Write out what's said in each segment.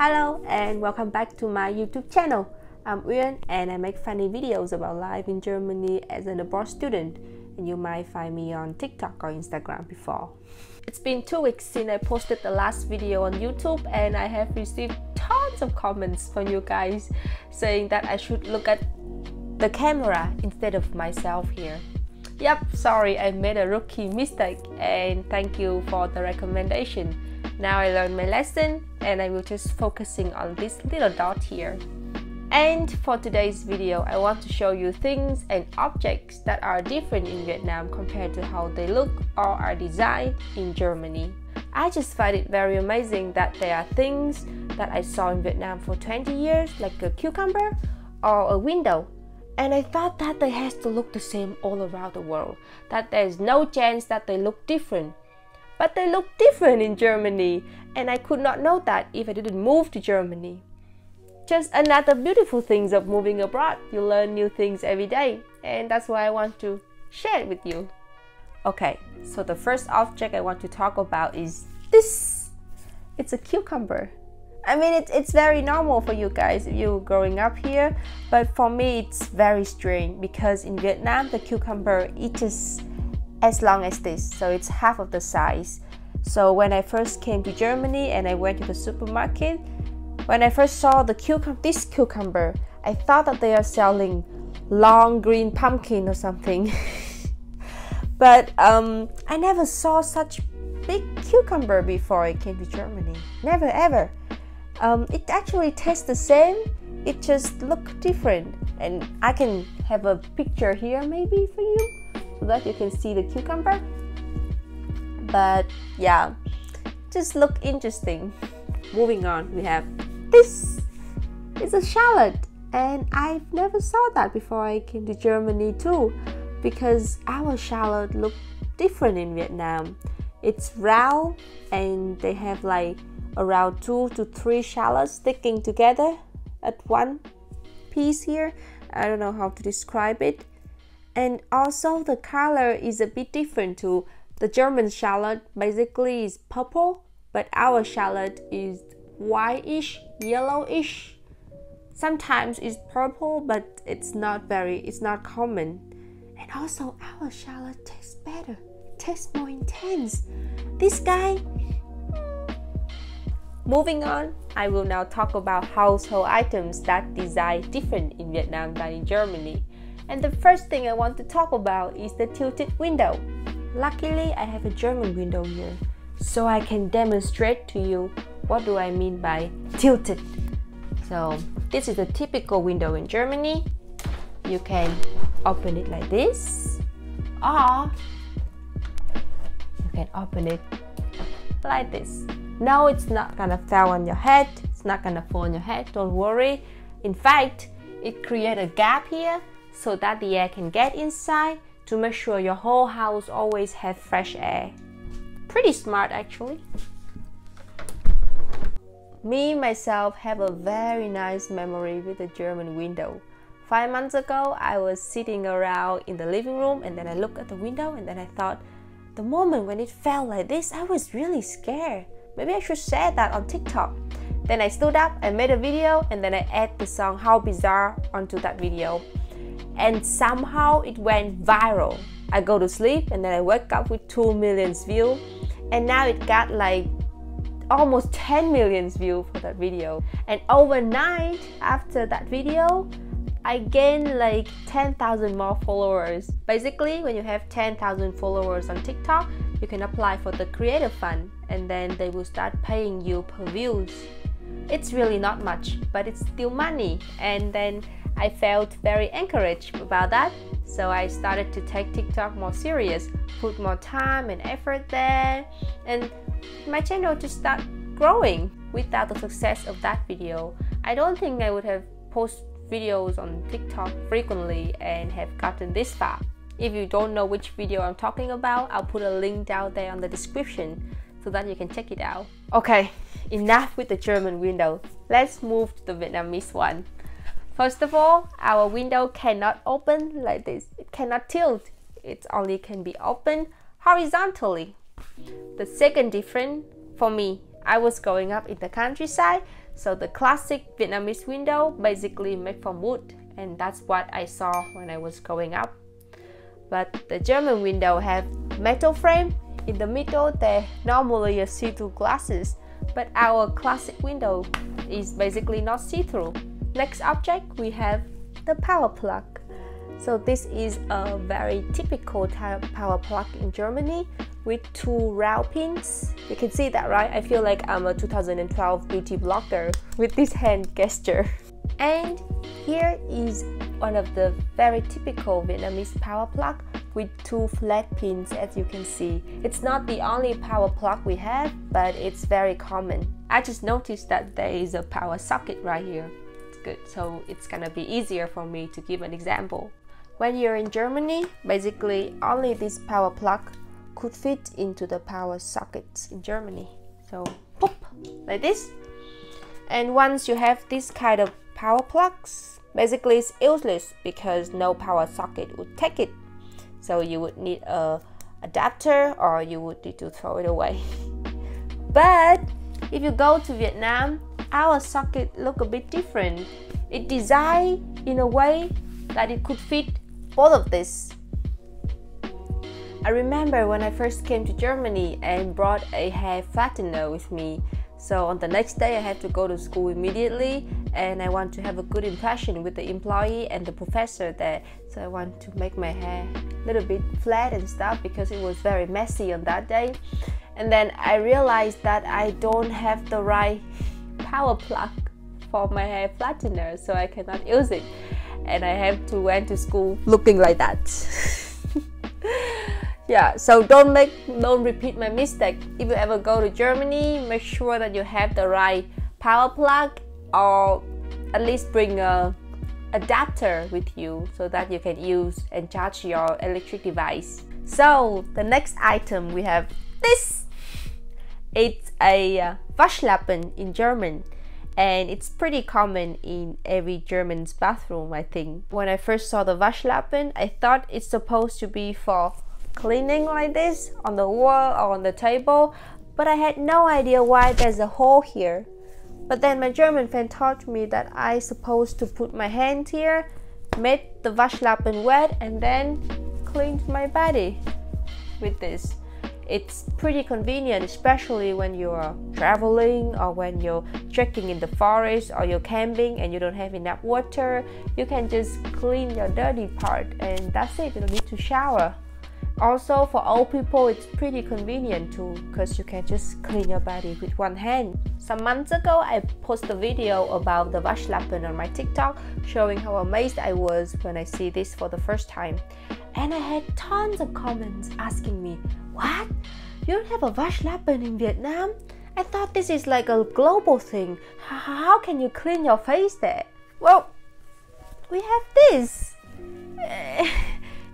Hello and welcome back to my YouTube channel. I'm Uyen and I make funny videos about life in Germany as an abroad student, and you might find me on TikTok or Instagram before. It's been 2 weeks since I posted the last video on YouTube and I have received tons of comments from you guys saying that I should look at the camera instead of myself here. Yep, sorry, I made a rookie mistake and thank you for the recommendation. Now I learned my lesson and I will just focusing on this little dot here. And for today's video, I want to show you things and objects that are different in Vietnam compared to how they look or are designed in Germany. I just find it very amazing that there are things that I saw in Vietnam for 20 years, like a cucumber or a window. And I thought that they has to look the same all around the world, that there's no chance that they look different. But they look different in Germany, and I could not know that if I didn't move to Germany. Just another beautiful thing of moving abroad. You learn new things every day, and that's why I want to share it with you. Okay, so the first object I want to talk about is this. It's a cucumber. I mean, it's very normal for you guys if you're growing up here, but for me it's very strange because in Vietnam the cucumber is as long as this, so it's half of the size. So when I first came to Germany and I went to the supermarket, when I first saw this cucumber, I thought that they are selling long green pumpkin or something. But I never saw such big cucumber before I came to Germany. Never ever. It actually tastes the same, it just looks different. And I can have a picture here maybe for you so that you can see the cucumber. But yeah, just look interesting. Moving on, we have this. It's a shallot, and I've never saw that before I came to Germany too, because our shallot look different in Vietnam. It's round and they have like around 2 to 3 shallots sticking together at one piece here. I don't know how to describe it. And also the color is a bit different too. The German shallot basically is purple, but our shallot is whitish, yellowish. Sometimes it's purple, but it's not common. And also our shallot tastes better. It tastes more intense. This guy. Moving on, I will now talk about household items that design different in Vietnam than in Germany. And the first thing I want to talk about is the tilted window. Luckily, I have a German window here, so I can demonstrate to you what do I mean by tilted. So this is a typical window in Germany. You can open it like this, or you can open it like this. No, it's not gonna fall on your head. It's not gonna fall on your head, don't worry. In fact, it creates a gap here so that the air can get inside to make sure your whole house always has fresh air. Pretty smart actually. Me, myself, have a very nice memory with the German window. 5 months ago, I was sitting around in the living room and then I looked at the window and then I thought, the moment when it fell like this, I was really scared. Maybe I should share that on TikTok. Then I stood up, I made a video, and then I add the song How Bizarre onto that video. And somehow it went viral. I go to sleep and then I wake up with 2 million views. And now it got like almost 10 million views for that video. And overnight, after that video, I gained like 10,000 more followers. Basically, when you have 10,000 followers on TikTok, you can apply for the creator fund and then they will start paying you per views. It's really not much, but it's still money. And then I felt very encouraged about that. So I started to take TikTok more serious, put more time and effort there. And my channel just started growing. Without the success of that video, I don't think I would have posted videos on TikTok frequently and have gotten this far. If you don't know which video I'm talking about, I'll put a link down there on the description so that you can check it out. Okay, enough with the German window. Let's move to the Vietnamese one. First of all, our window cannot open like this. It cannot tilt. It only can be opened horizontally. The second difference for me, I was growing up in the countryside, So the classic Vietnamese window basically made from wood, and that's what I saw when I was growing up. But the German window have metal frame. In the middle, they're normally a see-through glasses, but our classic window is basically not see-through. Next object, we have the power plug. So this is a very typical type of power plug in Germany with two round pins. You can see that, right? I feel like I'm a 2012 beauty blogger with this hand gesture. And here is one of the very typical Vietnamese power plug with two flat pins, as you can see. It's not the only power plug we have, but it's very common. I just noticed that there is a power socket right here. It's good, so it's gonna be easier for me to give an example. When you're in Germany, basically only this power plug could fit into the power sockets in Germany. So, pop, like this. And once you have this kind of power plugs, basically it's useless because no power socket would take it. So you would need a adapter or you would need to throw it away. But if you go to Vietnam, our socket look a bit different. It's designed in a way that it could fit both of this. I remember when I first came to Germany and brought a hair flattener with me. So on the next day I had to go to school immediately, and I want to have a good impression with the employee and the professor there. So I want to make my hair a little bit flat and stuff because it was very messy on that day. And then I realized that I don't have the right power plug for my hair flattener, so I cannot use it. And I have to went to school looking like that. Yeah, so don't repeat my mistake. If you ever go to Germany, make sure that you have the right power plug, or at least bring a adapter with you so that you can use and charge your electric device. So the next item we have this. It's a Waschlappen in German, and it's pretty common in every German's bathroom, I think. When I first saw the Waschlappen, I thought it's supposed to be for cleaning like this on the wall or on the table, but I had no idea why there's a hole here. But then my German friend taught me that I supposed to put my hand here, make the Waschlappen wet, and then clean my body with this. It's pretty convenient, especially when you're traveling or when you're trekking in the forest or you're camping and you don't have enough water. You can just clean your dirty part and that's it. You don't need to shower. Also, for old people, it's pretty convenient too, because you can just clean your body with one hand. Some months ago, I posted a video about the Waschlappen on my TikTok, showing how amazed I was when I see this for the first time. And I had tons of comments asking me, "What? You don't have a Waschlappen in Vietnam? I thought this is like a global thing. How can you clean your face there?" Well, we have this.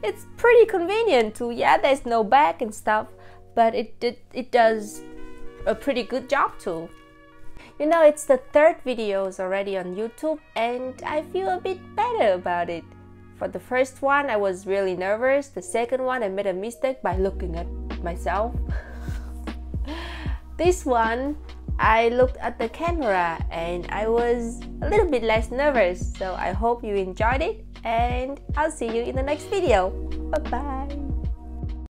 It's pretty convenient too. Yeah, there's no bag and stuff, but it does a pretty good job too. You know, it's the third videos already on YouTube, and I feel a bit better about it. For the first one, I was really nervous. The second one, I made a mistake by looking at myself. This one, I looked at the camera and I was a little bit less nervous. So I hope you enjoyed it, and I'll see you in the next video. Bye bye.